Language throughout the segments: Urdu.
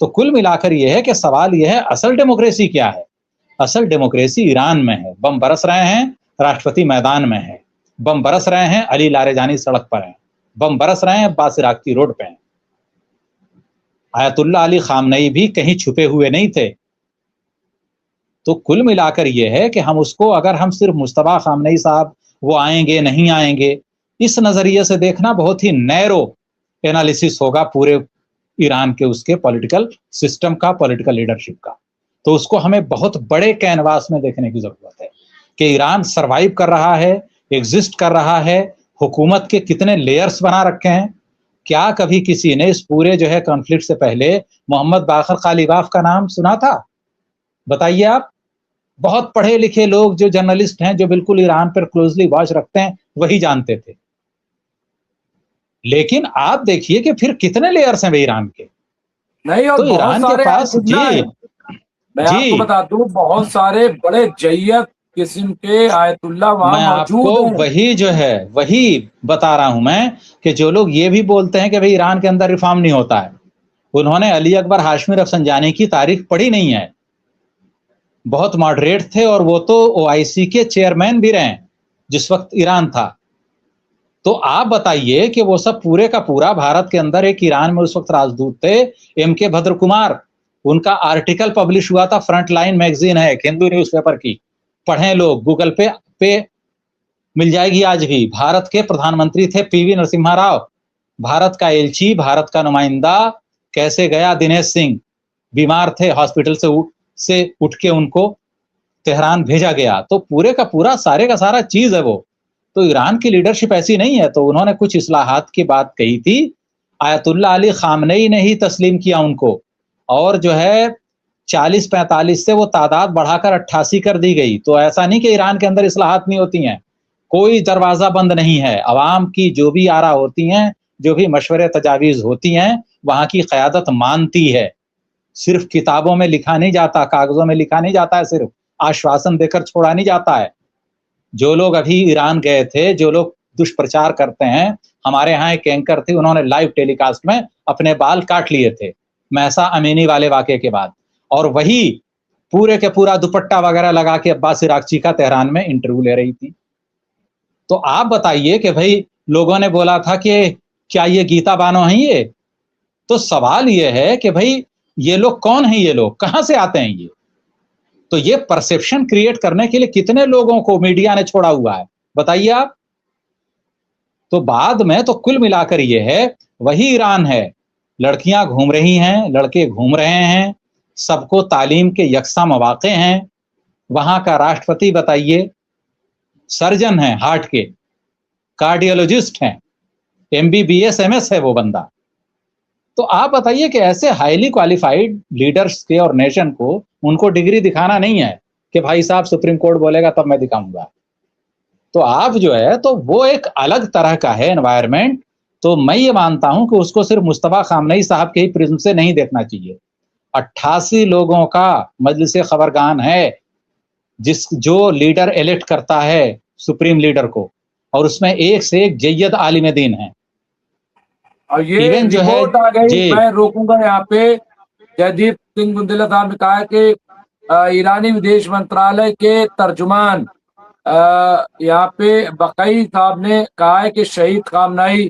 تو کل ملا کر یہ ہے کہ سوال یہ ہے اصل ڈیموکریسی کیا ہے؟ اصل ڈیموکریسی ایران میں ہے. بم برس رہے ہیں، راشٹرپتی میدان میں ہے. بم برس رہے ہیں، علی لاریجانی سڑک پر ہیں. بم برس رہے ہیں، عباس عراقچی روڈ پہ ہیں. آیت اللہ علی خامنئی بھی کہیں چھپے ہوئے نہیں تھے. تو کل ملا کر یہ ہے کہ ہم اس کو اگر ہم صرف مصطفیٰ خامنئی صاحب وہ آئیں گے نہیں آئیں گے اس نظریے سے دیکھنا بہت ہی نیرو انالیسس ہوگا پورے ایران کے اس کے پولیٹیکل سسٹم کا، پولیٹیکل لیڈرشپ کا. تو اس کو ہمیں بہت بڑے کینواس میں دیکھنے کی ضرورت ہے کہ ایران سروائیو کر رہا ہے، ایگزسٹ کر رہا ہے، حکومت کے کتنے لیئرز بنا رکھے ہیں. کیا کبھی کسی نے اس پورے جو ہے کانفلکٹ سے پہلے محمد باقر قالیباف کا نام سنا تھا؟ بتائیے آپ. بہت پڑھے لکھے لوگ جو جرنلسٹ ہیں، جو بالکل ایران پر کلوزلی واچ رکھتے ہیں، وہی جانتے تھے. لیکن آپ دیکھیے کہ پھر کتنے لیئرز ہیں ایران کے. نہیں، اور تو بہت ایران کے سارے پاس ہیں. میں آپ کو جی بتا دوں بہت سارے بڑے جیت قسم کے آیت اللہ وہاں میں آپ کو موجود ہیں. وہی بتا رہا ہوں میں کہ جو لوگ یہ بھی بولتے ہیں کہ بھئی ایران کے اندر ریفارم نہیں ہوتا ہے، انہوں نے علی اکبر ہاشمی رفسنجانی کی تاریخ پڑھی نہیں ہے. بہت ماڈریٹ تھے اور وہ تو OIC کے چیئرمین بھی رہے جس وقت ایران تھا. تو آپ بتائیے کہ وہ سب پورے کا پورا بھارت کے اندر ایک ایران میں اس وقت راجدوت تھے MK بھدر کمار. ان کا آرٹیکل پبلش ہوا تھا، فرنٹ لائن میگزین ہے ایک ہندو نیوز پیپر کی، پڑھیں لوگ، گوگل پہ مل جائے گی آج بھی. بھارت کے پردھان منتری تھے PV نرسمہا راؤ. بھارت کا ایلچی، بھارت کا نمائندہ کیسے گیا؟ دنیش سنگھ بیمار تھے، ہاسپٹل سے اٹھ کے ان کو تہران بھیجا گیا. تو پورے کا پورا سارے کا سارا چیز ہے وہ. تو ایران کی لیڈرشپ ایسی نہیں ہے. تو انہوں نے کچھ اصلاحات کی بات کہی تھی، آیت اللہ علی خامنئی نے ہی تسلیم کیا ان کو، اور جو ہے 40-45 سے وہ تعداد بڑھا کر 88 کر دی گئی. تو ایسا نہیں کہ ایران کے اندر اصلاحات نہیں ہوتی ہیں، کوئی دروازہ بند نہیں ہے. عوام کی جو بھی آرا ہوتی ہیں، جو بھی مشورے تجاویز ہوتی ہیں، وہاں کی قیادت مانتی ہے. صرف کتابوں میں لکھا نہیں جاتا، کاغذوں میں لکھا نہیں جاتا ہے، صرف آشواسن دے کر چھوڑا نہیں جاتا ہے. جو لوگ ابھی ایران گئے تھے، جو لوگ دشپرچار کرتے ہیں، ہمارے ہاں ایک اینکر تھی، انہوں نے لائیو ٹیلی کاسٹ میں اپنے بال کاٹ لیے تھے مہسا امینی والے واقعے کے بعد، اور وہی پورے کے پورا دوپٹہ وغیرہ لگا کے عباس عراقچی کا تہران میں انٹرویو لے رہی تھی. تو آپ بتائیے کہ بھائی لوگوں نے بولا تھا کہ کیا یہ گیتا بانو ہیں یہ؟ تو سوال یہ ہے کہ بھائی یہ لوگ کون ہیں، یہ لوگ کہاں سے آتے ہیں یہ؟ تو یہ پرسپشن کریٹ کرنے کے لیے کتنے لوگوں کو میڈیا نے چھوڑا ہوا ہے، بتائیے آپ. تو بعد میں تو کل ملا کر یہ ہے وہی ایران ہے. لڑکیاں گھوم رہی ہیں، لڑکے گھوم رہے ہیں، سب کو تعلیم کے یکساں مواقع ہیں. وہاں کا راشٹرپتی بتائیے سرجن ہیں، ہارٹ کے کارڈیولوجسٹ ہیں، MBBS MS ہے وہ بندہ. تو آپ بتائیے کہ ایسے ہائیلی کوالیفائڈ لیڈرز کے اور نیشن کو ان کو ڈگری دکھانا نہیں ہے کہ بھائی صاحب سپریم کورٹ بولے گا تب میں دکھاؤں گا. تو آپ جو ہے تو وہ ایک الگ طرح کا ہے انوائرمنٹ. تو میں یہ مانتا ہوں کہ اس کو صرف مصطفیٰ خامنئی صاحب کے ہی پرزم سے نہیں دیکھنا چاہیے. 88 لوگوں کا مجلس خبرگان ہے جو لیڈر الیکٹ کرتا ہے سپریم لیڈر کو، اور اس میں ایک سے ایک جید عالم دین ہیں. اور یہ رپورٹ آ گئی، میں روکوں گا یہاں پہ. جیدیپ سنگھ بندیلا صاحب نے کہا کہ ایرانی ودیش منترالے کے ترجمان یہاں پہ بقائی صاحب نے کہا ہے کہ شہید خامنئی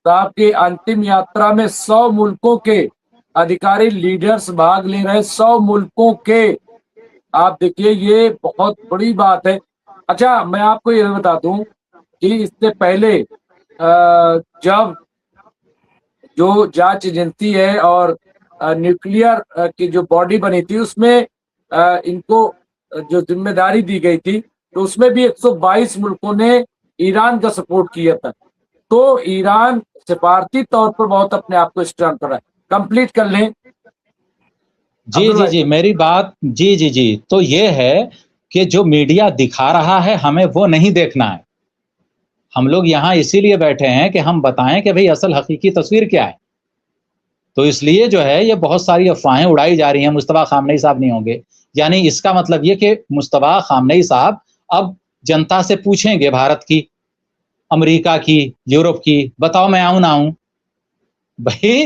صاحب کی انتم یاترا میں 100 ملکوں کے ادھیکاری لیڈرز بھاگ لے رہے، 100 ملکوں کے. آپ دیکھیے یہ بہت بڑی بات ہے. اچھا میں آپ کو یہ بتا دوں کہ اس سے پہلے جب جو جانچ ایجنسی ہے اور نیوکلیئر کی جو باڈی بنی تھی، اس میں ان کو جو ذمہ داری دی گئی تھی، تو اس میں بھی 122 ملکوں نے ایران کا سپورٹ کیا تھا. تو ایران سفارتی طور پر بہت اپنے آپ کو اسٹرانگ کر رہا ہے. کمپلیٹ کر لیں. جی میری بات جی تو یہ ہے کہ جو میڈیا دکھا رہا ہے ہمیں وہ نہیں دیکھنا ہے. ہم لوگ یہاں اسی لیے بیٹھے ہیں کہ ہم بتائیں کہ بھئی اصل حقیقی تصویر کیا ہے. تو اس لیے جو ہے یہ بہت ساری افواہیں اڑائی جا رہی ہیں مصطفیٰ خامنئی صاحب نہیں ہوں گے. یعنی اس کا مطلب یہ کہ مصطفیٰ خامنئی صاحب اب جنتا سے پوچھیں گے، بھارت کی، امریکہ کی، یورپ کی، بتاؤ میں آؤں نہ آؤں. بھائی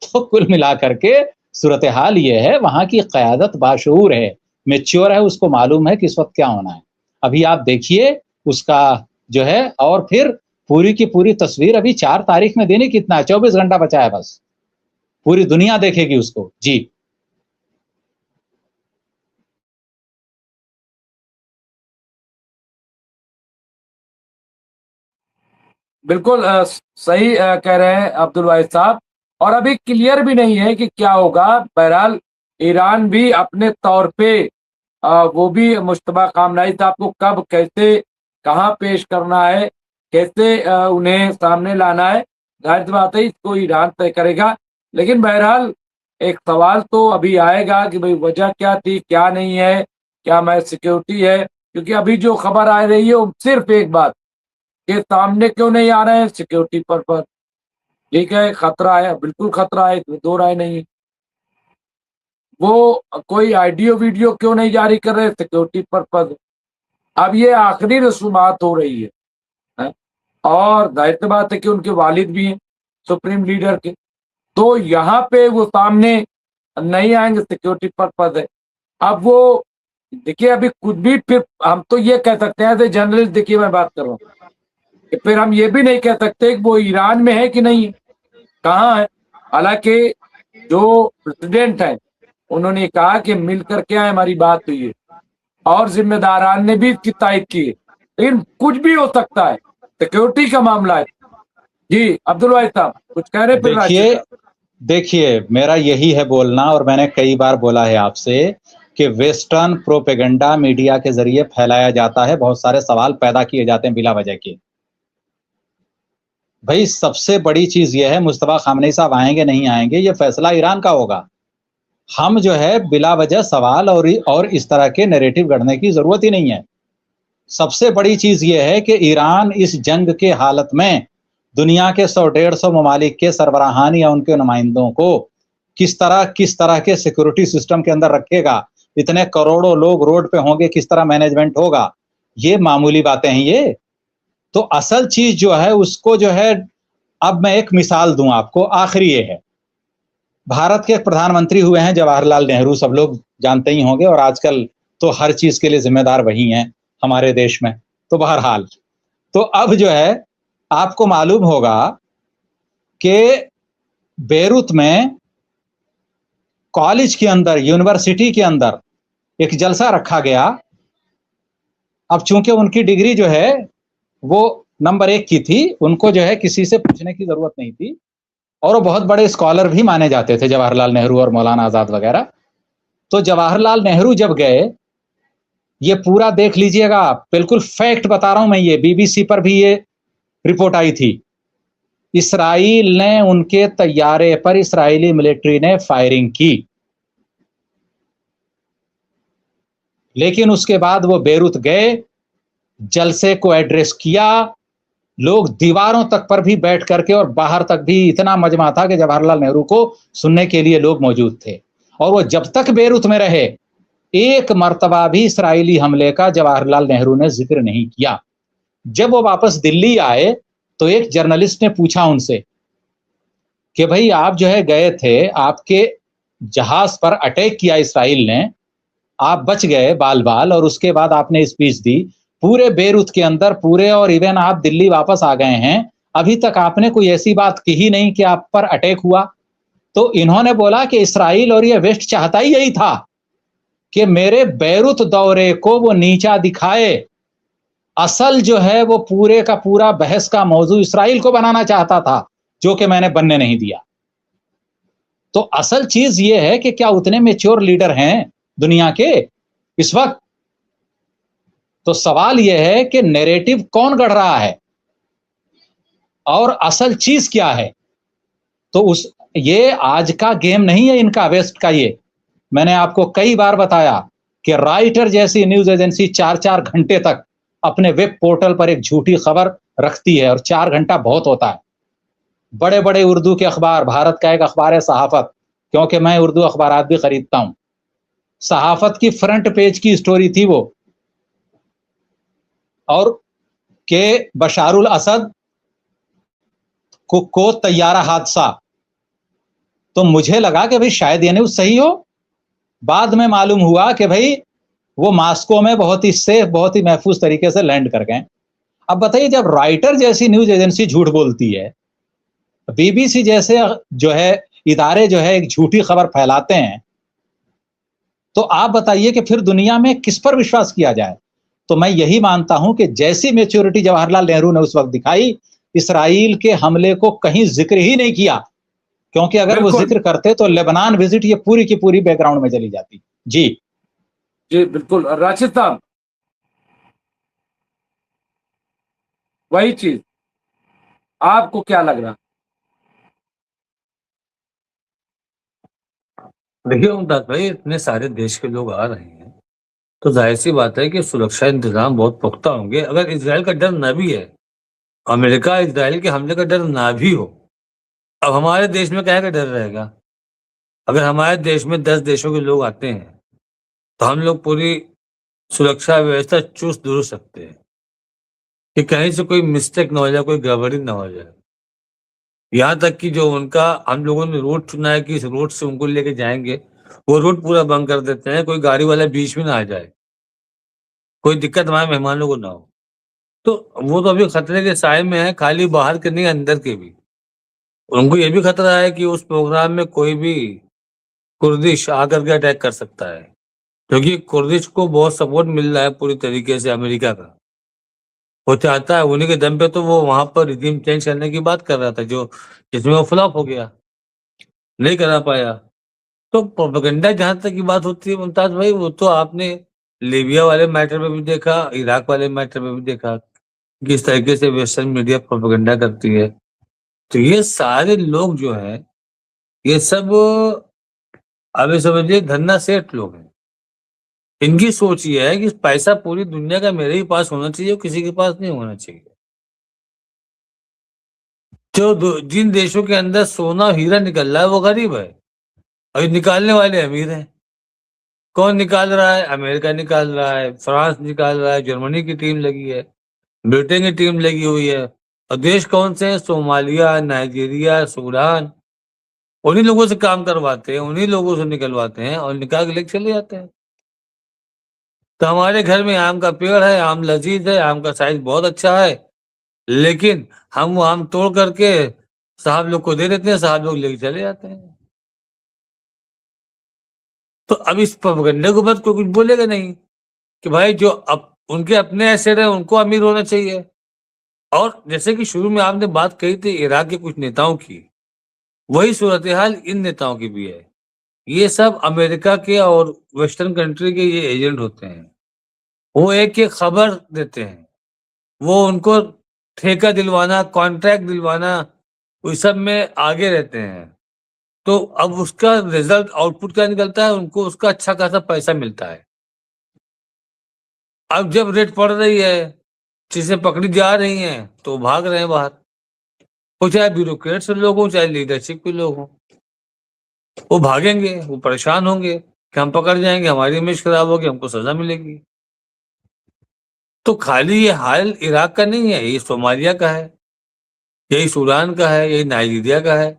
تو کل ملا کر کے صورتحال یہ ہے وہاں کی قیادت باشعور ہے, میچور ہے, اس کو معلوم ہے کہ اس وقت کیا ہونا ہے. ابھی آپ دیکھیے اس کا جو ہے, اور پھر پوری کی پوری تصویر ابھی 4 تاریخ میں دینے کتنا ہے, 24 گھنٹہ بچا ہے بس, پوری دنیا دیکھے گی اس کو. جی بالکل صحیح کہہ رہے ہیں عبد الواحد صاحب. اور ابھی کلیئر بھی نہیں ہے کہ کیا ہوگا. بہرحال ایران بھی اپنے طور پہ وہ بھی مشتبہ خامنہئی صاحب کو کب کیسے کہاں پیش کرنا ہے, کیسے انہیں سامنے لانا ہے, ظاہر سی بات ہے اس کو ایران طے کرے گا. لیکن بہرحال ایک سوال تو ابھی آئے گا کہ بھئی وجہ کیا تھی, کیا نہیں ہے, کیا میں سیکیورٹی ہے. کیونکہ ابھی جو خبر آ رہی ہے وہ صرف ایک بات کہ سامنے کیوں نہیں آ رہے ہیں, سیکیورٹی پرپز. ٹھیک ہے خطرہ ہے, بالکل خطرہ ہے, دو رائے نہیں. وہ کوئی آئیڈیو ویڈیو کیوں نہیں جاری کر رہے, سیکیورٹی پرپز. اب یہ آخری رسومات ہو رہی ہے, اور ظاہر سی بات ہے کہ ان کے والد بھی ہیں سپریم لیڈر کے, تو یہاں پہ وہ سامنے نہیں آئیں گے, سیکیورٹی پرپز ہے. اب وہ دیکھیے ابھی کچھ بھی, پھر ہم تو یہ کہہ سکتے ہیں جرنلسٹ, دیکھیے میں بات کر رہا ہوں کہ پھر ہم یہ بھی نہیں کہہ سکتے کہ وہ ایران میں ہے کہ نہیں ہے, کہاں ہے. حالانکہ جو پریزیڈنٹ ہیں انہوں نے کہا کہ مل کر کے آئے, ہماری بات ہوئی ہے, اور ذمہ داران نے بھی اس کی تائید کی ہے. لیکن کچھ بھی ہو سکتا ہے, سیکیورٹی کا معاملہ ہے. جی عبد الواحد صاحب کچھ کہہ رہے, پھر راشد صاحب. دیکھیے میرا یہی ہے بولنا, اور میں نے کئی بار بولا ہے آپ سے کہ ویسٹرن پروپیگنڈا میڈیا کے ذریعے پھیلایا جاتا ہے, بہت سارے سوال پیدا کیے جاتے ہیں بلا وجہ کے. بھائی سب سے بڑی چیز یہ ہے مصطفیٰ خامنہئی صاحب آئیں گے نہیں آئیں گے, یہ فیصلہ ایران کا ہوگا. ہم جو ہے بلا وجہ سوال اور اس طرح کے نیریٹو گڑھنے کی ضرورت ہی نہیں ہے. سب سے بڑی چیز یہ ہے کہ ایران اس جنگ کے حالت میں دنیا کے 100-150 ممالک کے سربراہان یا ان کے نمائندوں کو کس طرح کے سیکورٹی سسٹم کے اندر رکھے گا, اتنے کروڑوں لوگ روڈ پہ ہوں گے, کس طرح مینجمنٹ ہوگا, یہ معمولی باتیں ہیں یہ. تو اصل چیز جو ہے اس کو جو ہے, اب میں ایک مثال دوں آپ کو, آخری یہ ہے, بھارت کے پردھان منتری ہوئے ہیں جواہر لال نہرو, سب لوگ جانتے ہی ہوں گے, اور آج کل تو ہر چیز کے لیے ذمہ دار وہی ہیں ہمارے دیش میں. تو بہرحال تو اب جو ہے آپ کو معلوم ہوگا کہ بیروت میں کالج کے اندر, یونیورسٹی کے اندر ایک جلسہ رکھا گیا. اب چونکہ ان کی ڈگری جو ہے وہ نمبر 1 کی تھی, ان کو جو ہے کسی سے پوچھنے کی ضرورت نہیں تھی, اور وہ بہت بڑے اسکالر بھی مانے جاتے تھے جواہر لال نہرو اور مولانا آزاد وغیرہ. تو جواہر لال نہرو جب گئے, یہ پورا دیکھ لیجئے گا, بالکل فیکٹ بتا رہا ہوں میں, یہ بی بی سی پر بھی یہ رپورٹ آئی تھی, اسرائیل نے ان کے طیارے پر, اسرائیلی ملٹری نے فائرنگ کی, لیکن اس کے بعد وہ بیروت گئے, جلسے کو ایڈریس کیا, لوگ دیواروں تک پر بھی بیٹھ کر کے, اور باہر تک بھی اتنا مجمع تھا کہ جواہر لال نہرو کو سننے کے لیے لوگ موجود تھے. اور وہ جب تک بیروت میں رہے ایک مرتبہ بھی اسرائیلی حملے کا جواہر لال نہرو نے ذکر نہیں کیا. جب وہ واپس دلی آئے تو ایک جرنلسٹ نے پوچھا ان سے کہ بھئی آپ جو ہے گئے تھے, آپ کے جہاز پر اٹیک کیا اسرائیل نے, آپ بچ گئے بال بال, اور اس کے بعد آپ نے اسپیچ دی پورے بیروت کے اندر پورے, اور ایون آپ دلی واپس آ گئے ہیں, ابھی تک آپ نے کوئی ایسی بات کہی نہیں کہ آپ پر اٹیک ہوا. تو انہوں نے بولا کہ اسرائیل اور یہ ویسٹ چاہتا ہی یہی تھا کہ میرے بیروت دورے کو وہ نیچا دکھائے. اصل جو ہے وہ پورے کا پورا بحث کا موضوع اسرائیل کو بنانا چاہتا تھا, جو کہ میں نے بننے نہیں دیا. تو اصل چیز یہ ہے کہ کیا اتنے میچور لیڈر ہیں دنیا کے اس وقت؟ تو سوال یہ ہے کہ نیریٹو کون گڑھ رہا ہے اور اصل چیز کیا ہے. تو یہ آج کا گیم نہیں ہے ان کا, ویسٹ کا. یہ میں نے آپ کو کئی بار بتایا کہ رائٹر جیسی نیوز ایجنسی 4 گھنٹے تک اپنے ویب پورٹل پر ایک جھوٹی خبر رکھتی ہے, اور 4 گھنٹہ بہت ہوتا ہے. بڑے بڑے اردو کے اخبار, بھارت کا ایک اخبار ہے صحافت, کیونکہ میں اردو اخبارات بھی خریدتا ہوں, صحافت کی فرنٹ پیج کی سٹوری تھی وہ, اور کہ بشار الاسد کو طیارہ حادثہ, تو مجھے لگا کہ بھائی شاید یہ نیوز صحیح ہو. بعد میں معلوم ہوا کہ بھائی وہ ماسکو میں بہت ہی سیف, بہت ہی محفوظ طریقے سے لینڈ کر گئے. اب بتائیے, جب رائٹر جیسی نیوز ایجنسی جھوٹ بولتی ہے, بی بی سی جیسے جو ہے ادارے جو ہے ایک جھوٹی خبر پھیلاتے ہیں, تو آپ بتائیے کہ پھر دنیا میں کس پر وشواس کیا جائے. تو میں یہی مانتا ہوں کہ جیسی میچورٹی جواہر لال نہرو نے اس وقت دکھائی, اسرائیل کے حملے کو کہیں ذکر ہی نہیں کیا, کیونکہ اگر وہ بالکل ذکر کرتے تو لیبنان وزٹ یہ پوری کی پوری بیک گراؤنڈ میں چلی جاتی. جی جی بالکل. اور راشد صاحب وہی چیز آپ کو کیا لگ رہا؟ دیکھیے ممتاز بھائی, اتنے سارے دیش کے لوگ آ رہے ہیں تو ظاہر سی بات ہے کہ سرکشا انتظام بہت پختہ ہوں گے. اگر اسرائیل کا ڈر نہ بھی ہے, امریکہ اسرائیل کے حملے کا ڈر نہ بھی ہو, اب ہمارے دیش میں کہے کا ڈر رہے گا؟ اگر ہمارے دیش میں 10 دیشوں کے لوگ آتے ہیں تو ہم لوگ پوری سرکشا ویوستھا چست درست رکھتے ہیں کہ کہیں سے کوئی مسٹیک نہ ہو جائے, کوئی گڑبڑی نہ ہو جائے. یہاں تک کہ جو ان کا ہم لوگوں نے روٹ چنا ہے کہ اس روٹ سے ان کو لے کے جائیں گے, وہ روٹ پورا بند کر دیتے ہیں, کوئی گاڑی والا بیچ میں نہ آ جائے, کوئی دقت ہمارے مہمانوں کو نہ ہو. تو وہ تو ابھی خطرے کے سائے میں ہے, خالی باہر کے نہیں اندر کے بھی. ان کو یہ بھی خطرہ ہے کہ اس پروگرام میں کوئی بھی کردش آ کر کے اٹیک کر سکتا ہے, کیونکہ کردش کو بہت سپورٹ مل رہا ہے پوری طریقے سے امریکہ کا. وہ چاہتا ہے, انہیں کے دم پہ تو وہ وہاں پر ریجیم چینج کرنے کی بات کر رہا تھا, جو جس میں وہ فلاپ ہو گیا, نہیں کرا پایا. تو پروپیگنڈا جہاں تک کی بات ہوتی ہے ممتاز بھائی, وہ تو آپ نے لیبیا والے میٹر میں بھی دیکھا, عراق والے میٹر میں بھی دیکھا کس طریقے سے ویسٹرن میڈیا پروپیگنڈا کرتی ہے. تو یہ سارے لوگ جو ہیں یہ سب ابھی سمجھیے دھنا سیٹ لوگ ہیں. ان کی سوچ یہ ہے کہ پیسہ پوری دنیا کا میرے ہی پاس ہونا چاہیے, کسی کے پاس نہیں ہونا چاہیے. جو جن دیشوں کے اندر سونا ہیرا نکل رہا ہے وہ غریب ہے, اور نکالنے والے امیر ہیں. کون نکال رہا ہے؟ امریکہ نکال رہا ہے, فرانس نکال رہا ہے, جرمنی کی ٹیم لگی ہے, برٹن کی ٹیم لگی ہوئی ہے. اور دیش کون سے ہیں؟ Somalia, Nigeria, Sudan. انہیں لوگوں سے کام کرواتے ہیں, انہیں لوگوں سے نکلواتے ہیں اور نکال کے لے کے چلے جاتے ہیں. تو ہمارے گھر میں آم کا پیڑ ہے, آم لذیذ ہے, آم کا سائز بہت اچھا ہے, لیکن ہم وہ آم توڑ کر کے صاحب لوگ کو دے دیتے ہیں, صاحب لوگ لے کے چلے جاتے ہیں. تو اب اس پروپیگنڈے کے بعد کوئی کچھ بولے گا نہیں کہ بھائی جو ان کے اپنے ایسے رہے ان کو امیر ہونا چاہیے. اور جیسے کہ شروع میں آپ نے بات کہی تھی عراق کے کچھ نیتاؤں کی, وہی صورتحال ان نیتاؤں کی بھی ہے. یہ سب امریکہ کے اور ویسٹرن کنٹری کے یہ ایجنٹ ہوتے ہیں. وہ ایک خبر دیتے ہیں, وہ ان کو ٹھیکہ دلوانا, کانٹریکٹ دلوانا, اس سب میں آگے رہتے ہیں. تو اب اس کا ریزلٹ آؤٹ پٹ کیا نکلتا ہے؟ ان کو اس کا اچھا خاصا پیسہ ملتا ہے. اب جب ریٹ پڑ رہی ہے, چیزیں پکڑی جا رہی ہیں, تو بھاگ رہے ہیں باہر. وہ چاہے بیوروکریٹس لوگ ہوں, چاہے لیڈرشپ کے لوگ ہوں, وہ بھاگیں گے, وہ پریشان ہوں گے کہ ہم پکڑ جائیں گے, ہماری امیج خراب ہوگی, ہم کو سزا ملے گی. تو خالی یہ حال عراق کا نہیں ہے, یہ صومالیہ کا ہے, یہی سوڈان کا ہے, یہی نائجیریا کا ہے.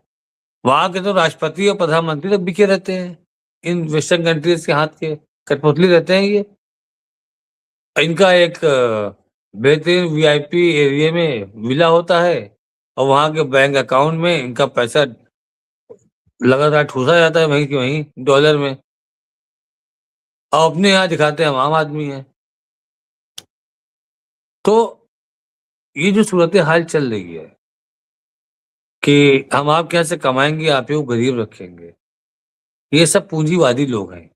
وہاں کے تو راشٹرپتی اور پردھان منتری تو بکے رہتے ہیں ان ویسٹرن کنٹریز کے ہاتھ کے, کٹپتلی رہتے ہیں. یہ ان کا ایک بہترین وی آئی پی ایریا میں ولا ہوتا ہے, اور وہاں کے بینک اکاؤنٹ میں ان کا پیسہ لگاتار ٹھوسا جاتا ہے وہیں کہ وہیں ڈالر میں, اور اپنے یہاں دکھاتے ہیں ہم عام آدمی ہیں. تو یہ جو صورتحال چل رہی ہے کہ ہم آپ کے یہاں سے کمائیں گے, آپ ہی کو غریب رکھیں گے, یہ سب پونجی وادی لوگ ہیں.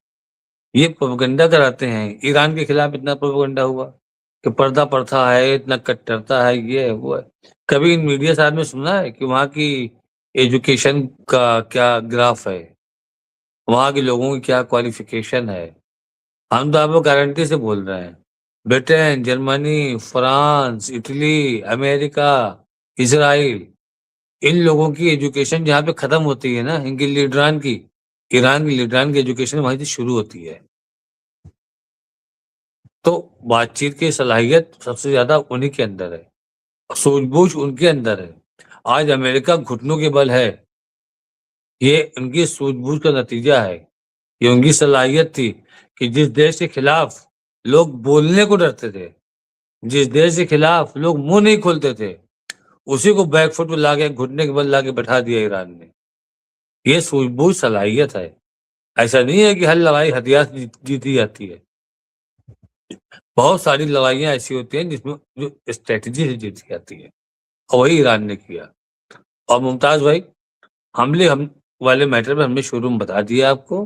یہ پروپیگنڈا کراتے ہیں. ایران کے خلاف اتنا پروپیگنڈا ہوا کہ پردہ پرتھا ہے, اتنا کٹرتا ہے, یہ ہے وہ ہے. کبھی ان میڈیا صاحب نے سنا ہے کہ وہاں کی ایجوکیشن کا کیا گراف ہے, وہاں کے لوگوں کی کیا کوالیفیکیشن ہے؟ ہم تو آپ کو گارنٹی سے بول رہے ہیں, برٹن, جرمنی, فرانس, اٹلی, امریکہ, اسرائیل, ان لوگوں کی ایجوکیشن جہاں پہ ختم ہوتی ہے نا, ان کی لیڈران کی, ایران کی لیڈران کی ایجوکیشن وہیں سے شروع ہوتی ہے. تو بات چیت کی صلاحیت سب سے زیادہ انہی کے اندر ہے, سوجھ بوجھ ان کے اندر ہے. آج امریکہ گھٹنوں کے بل ہے, یہ ان کی سوجھ بوجھ کا نتیجہ ہے. یہ ان کی صلاحیت تھی کہ جس دیش کے خلاف لوگ بولنے کو ڈرتے تھے، جس دیش کے خلاف لوگ منہ نہیں کھولتے تھے، اسی کو بیک فٹ میں لا کے گھٹنے کے بل لا کے بٹھا دیا ایران نے. یہ سوجھ بوجھ صلاحیت ہے. ایسا نہیں ہے کہ ہر لڑائی ہتھیار سے جیتی جاتی ہے. بہت ساری لڑائیاں ایسی ہوتی ہیں جس میں جو اسٹریٹجی سے جیتی جاتی ہے، اور وہی ایران نے کیا. اور ممتاز بھائی، حملے والے میٹر میں ہم نے شروع میں بتا دیا آپ کو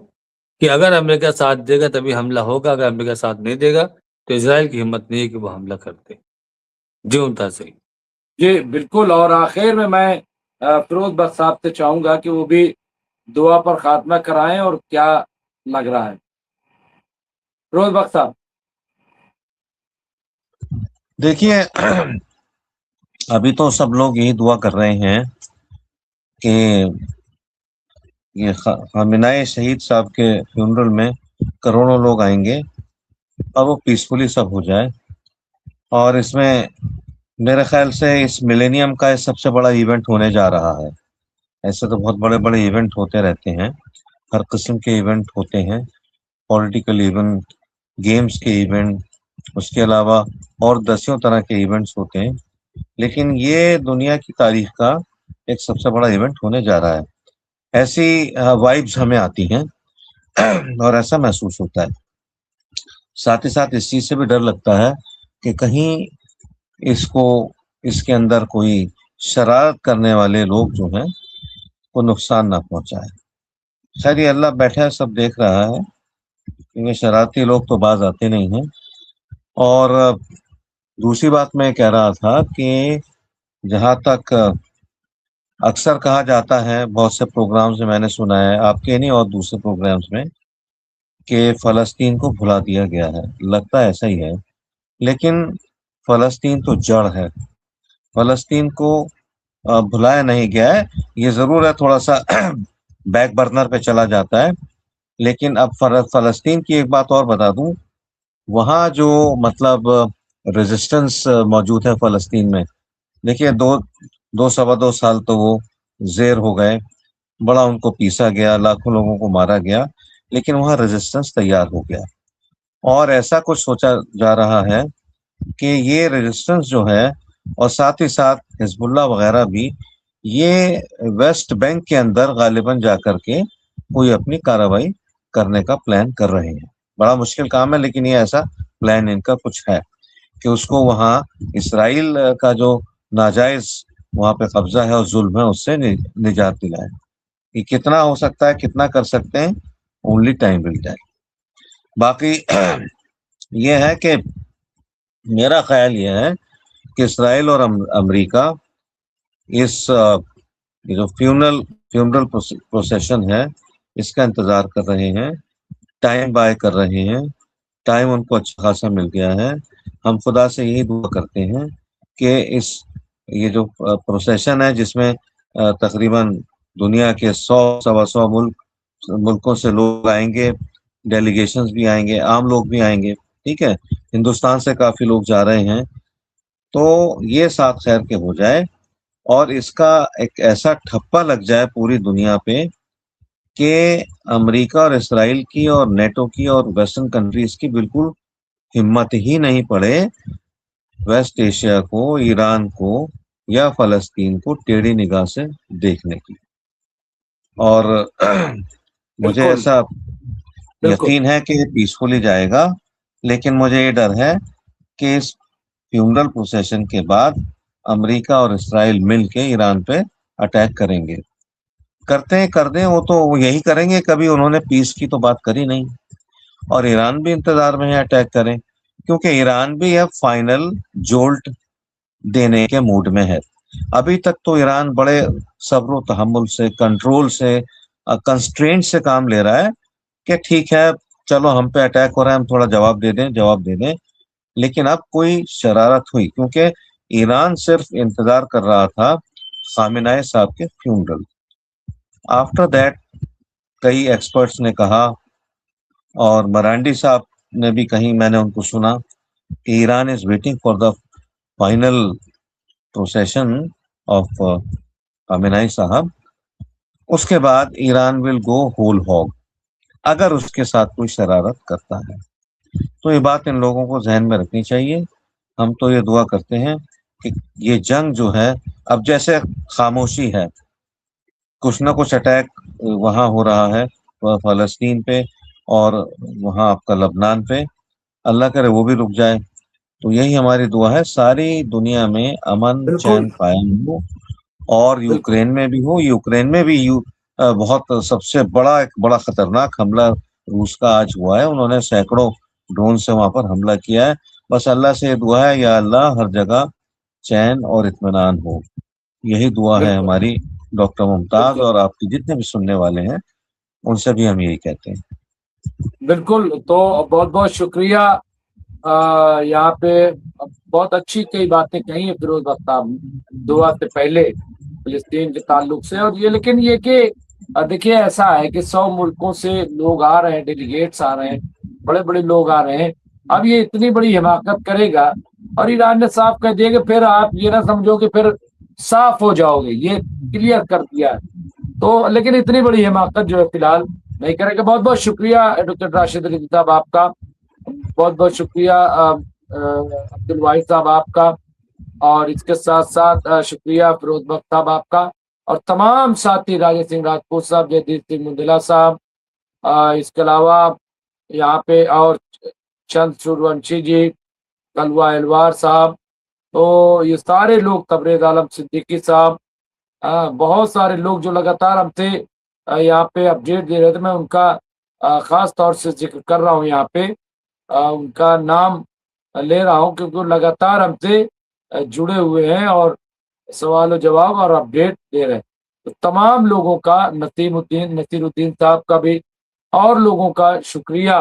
کہ اگر امریکہ ساتھ دے گا تبھی حملہ ہوگا، اگر امریکہ ساتھ نہیں دے گا تو اسرائیل کی ہمت نہیں ہے کہ وہ حملہ کرتے. جی ممتاز بھائی. جی بالکل. اور آخر میں فیروز بخش صاحب سے چاہوں گا کہ وہ بھی دعا پر خاتمہ کرائیں، اور کیا لگ رہا ہے فیروز بخش صاحب؟ دیکھیے، ابھی تو سب لوگ یہی دعا کر رہے ہیں کہ یہ خامنۂ شہید صاحب کے فیونرل میں کروڑوں لوگ آئیں گے اور وہ پیسفلی سب ہو جائے. اور اس میں میرے خیال سے اس ملینیم کا سب سے بڑا ایونٹ ہونے جا رہا ہے. ایسے تو بہت بڑے بڑے ایونٹ ہوتے رہتے ہیں، ہر قسم کے ایونٹ ہوتے ہیں، پولیٹیکل ایونٹ، گیمز کے ایونٹ، اس کے علاوہ اور دسیوں طرح کے ایونٹس ہوتے ہیں، لیکن یہ دنیا کی تاریخ کا ایک سب سے بڑا ایونٹ ہونے جا رہا ہے. ایسی وائبز ہمیں آتی ہیں اور ایسا محسوس ہوتا ہے. ساتھ ہی ساتھ اس چیز سے بھی ڈر لگتا ہے کہ کہیں اس کے اندر کوئی شرارت کرنے والے لوگ جو ہیں وہ نقصان نہ پہنچائے. خیر یہ اللہ بیٹھا ہے، سب دیکھ رہا ہے، کیونکہ شرارتی لوگ تو باز آتے نہیں ہیں. اور دوسری بات میں کہہ رہا تھا کہ جہاں تک اکثر کہا جاتا ہے، بہت سے پروگرامز میں نے سنا ہے، آپ کے نہیں اور دوسرے پروگرامز میں، کہ فلسطین کو بھلا دیا گیا ہے. لگتا ہے ایسا ہی ہے، لیکن فلسطین تو جڑ ہے. فلسطین کو بھلایا نہیں گیا ہے. یہ ضرور ہے تھوڑا سا بیک برنر پہ چلا جاتا ہے، لیکن اب فلسطین کی ایک بات اور بتا دوں، وہاں جو مطلب ریزسٹنس موجود ہے فلسطین میں. دیکھیے دو سوا دو سال تو وہ زیر ہو گئے، بڑا ان کو پیسا گیا، لاکھوں لوگوں کو مارا گیا، لیکن وہاں ریزسٹنس تیار ہو گیا. اور ایسا کچھ سوچا جا رہا ہے کہ یہ ریزسٹنس جو ہے، اور ساتھ ہی ساتھ حزب اللہ وغیرہ بھی، یہ ویسٹ بینک کے اندر غالباً جا کر کے کوئی اپنی کارروائی کرنے کا پلان کر رہے ہیں. بڑا مشکل کام ہے، لیکن یہ ایسا پلان ان کا کچھ ہے کہ اس کو وہاں اسرائیل کا جو ناجائز وہاں پہ قبضہ ہے اور ظلم ہے اس سے نجات دلائے. یہ کتنا ہو سکتا ہے، کتنا کر سکتے ہیں، اونلی ٹائم ول ٹیل. باقی یہ ہے کہ میرا خیال یہ ہے کہ اسرائیل اور امریکہ اس جو فیونرل پروسیشن ہے اس کا انتظار کر رہے ہیں، ٹائم بائی کر رہے ہیں. ٹائم ان کو اچھا خاصا مل گیا ہے. ہم خدا سے یہی دعا کرتے ہیں کہ یہ جو پروسیشن ہے جس میں تقریباً دنیا کے 100 ملکوں سے لوگ آئیں گے، ڈیلیگیشنز بھی آئیں گے، عام لوگ بھی آئیں گے، ٹھیک ہے، ہندوستان سے کافی لوگ جا رہے ہیں، تو یہ ساتھ خیر کے ہو جائے اور اس کا ایک ایسا ٹھپا لگ جائے پوری دنیا پہ کہ امریکہ اور اسرائیل کی اور نیٹو کی اور ویسٹرن کنٹریز کی بالکل ہمت ہی نہیں پڑے ویسٹ ایشیا کو، ایران کو یا فلسطین کو ٹیڑھی نگاہ سے دیکھنے کی. اور مجھے بالکل ایسا بالکل. یقین ہے کہ یہ پیسفلی جائے گا، لیکن مجھے یہ ڈر ہے کہ اس فیونرل پروسیشن کے بعد امریکہ اور اسرائیل مل کے ایران پہ اٹیک کریں گے. کر دیں، وہ تو یہی کریں گے، کبھی انہوں نے پیس کی تو بات کری نہیں. اور ایران بھی انتظار میں ہے اٹیک کریں، کیونکہ ایران بھی اب فائنل جولٹ دینے کے موڈ میں ہے. ابھی تک تو ایران بڑے صبر و تحمل سے، کنٹرول سے، کنسٹرینٹ سے کام لے رہا ہے کہ ٹھیک ہے چلو ہم پہ اٹیک ہو رہا ہے، ہم تھوڑا جواب دے دیں. لیکن اب کوئی شرارت ہوئی، کیونکہ ایران صرف انتظار کر رہا تھا خامنۂ صاحب کے فیونرل. آفٹر دیٹ کئی ایکسپرٹس نے کہا، اور مرانڈی صاحب نے بھی کہیں میں نے ان کو سنا کہ Iran is waiting for the final procession of Khamenei صاحب. اس کے بعد ایران ول گو ہول ہوگ اگر اس کے ساتھ کوئی شرارت کرتا ہے. تو یہ بات ان لوگوں کو ذہن میں رکھنی چاہیے. ہم تو یہ دعا کرتے ہیں کہ یہ جنگ جو ہے، اب جیسے خاموشی ہے، کچھ نہ کچھ اٹیک وہاں ہو رہا ہے فلسطین پہ اور وہاں آپ کا لبنان پہ، اللہ کرے وہ بھی رک جائے. تو یہی ہماری دعا ہے، ساری دنیا میں امن بالکل چین قائم ہو، اور بالکل یوکرین میں بھی ہو. یوکرین میں بھی بہت سب سے ایک بڑا خطرناک حملہ روس کا آج ہوا ہے. انہوں نے سینکڑوں ڈرون سے وہاں پر حملہ کیا ہے. بس اللہ سے یہ دعا ہے، یا اللہ ہر جگہ چین اور اطمینان ہو. یہی دعا ہے بالکل ہماری ڈاکٹر ممتاز، بالکل اور آپ کے جتنے بھی سننے والے ہیں ان سے بھی ہم یہی کہتے ہیں. بالکل. تو بہت بہت شکریہ. یہاں پہ بہت اچھی کئی باتیں کہی ہیں فیروز بخت صاحب دعا سے پہلے فلسطین کے تعلق سے. اور یہ لیکن یہ کہ دیکھیے ایسا ہے کہ 100 ملکوں سے لوگ آ رہے ہیں، ڈیلیگیٹس آ رہے ہیں، بڑے بڑے لوگ آ رہے ہیں. اب یہ اتنی بڑی حماقت کرے گا اور ایران نے صاف کہہ دیا کہ پھر آپ یہ نہ سمجھو کہ پھر صاف ہو جاؤ گے، یہ کلیئر کر دیا ہے. تو لیکن اتنی بڑی حماقت جو ہے فی الحال نہیں کرے گا. بہت بہت شکریہ ڈاکٹر راشد علی صاحب آپ کا، بہت بہت شکریہ عبد الواحد صاحب آپ کا، اور اس کے ساتھ ساتھ شکریہ فیروز بخت صاحب آپ کا، اور تمام ساتھی راجہ سنگھ راجپوت صاحب، جیدیپ سنگھ مندلا صاحب، اس کے علاوہ یہاں پہ اور چند سورونشی جی، کلوا الوار صاحب، تو یہ سارے لوگ، تبریز عالم صدیقی صاحب، بہت سارے لوگ جو لگاتار ہم سے یہاں پہ اپڈیٹ دے رہے تھے. میں ان کا خاص طور سے ذکر کر رہا ہوں، یہاں پہ ان کا نام لے رہا ہوں کیونکہ وہ لگاتار ہم سے جڑے ہوئے ہیں اور سوال و جواب اور اپڈیٹ دے رہے ہیں. تو تمام لوگوں کا، نصیر الدین صاحب کا بھی، اور لوگوں کا شکریہ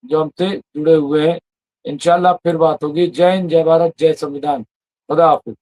جو ہم سے جڑے ہوئے ہیں. انشاءاللہ پھر بات ہوگی. جے ہند، جے بھارت، جے سنویدھان. خدا حافظ.